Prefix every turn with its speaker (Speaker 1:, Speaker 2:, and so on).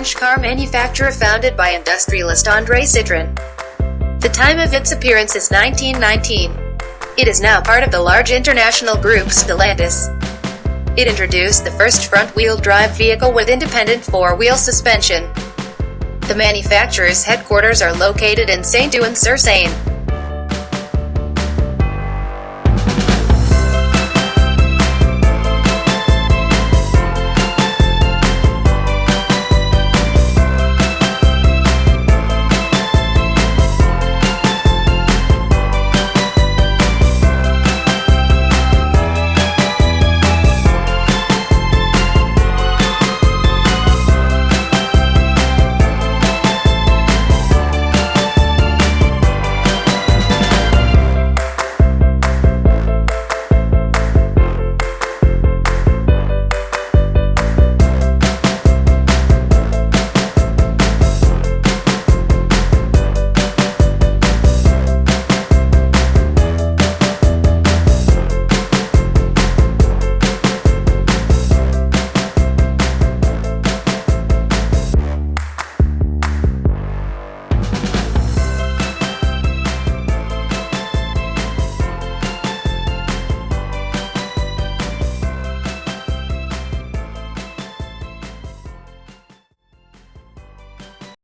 Speaker 1: French car manufacturer founded by industrialist Andre-Gustave Citroën. The time of its appearance is 1919. It is now part of the large international group Stellantis. It introduced the first front-wheel drive vehicle with independent four-wheel suspension. The manufacturer's headquarters are located in Saint-Ouen-sur-Seine.